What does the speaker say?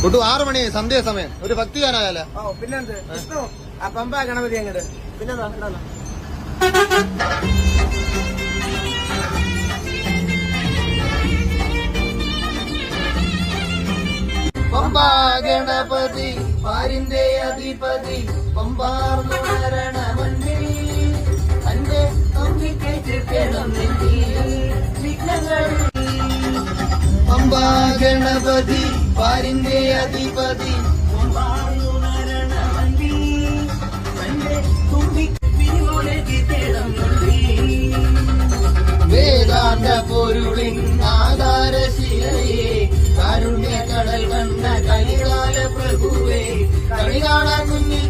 ഒട്ടു 6 മണി സന്ധ്യ സമയം ഒരു ഭക്തിഗാനായാലോ? പിന്നെന്ത് വിഷ്ണു ആ പമ്പ ഗണപതി അങ്ങോട്ട് പിന്നെന്താ പമ്പാ ഗണപതി പാരിന്റെ അധിപതി പമ്പാർന്നുണരണമന്തി തന്റെ പമ്പാ ഗണപതി പാരിന്റെ അധിപതി വേദാന്ത പൊരുളിൻ ആധാരശിലയെ കാരുണ്യ കടൽ കണ്ട കലികാല പ്രഭുവേ കണി കാണാൻ മുന്നിൽ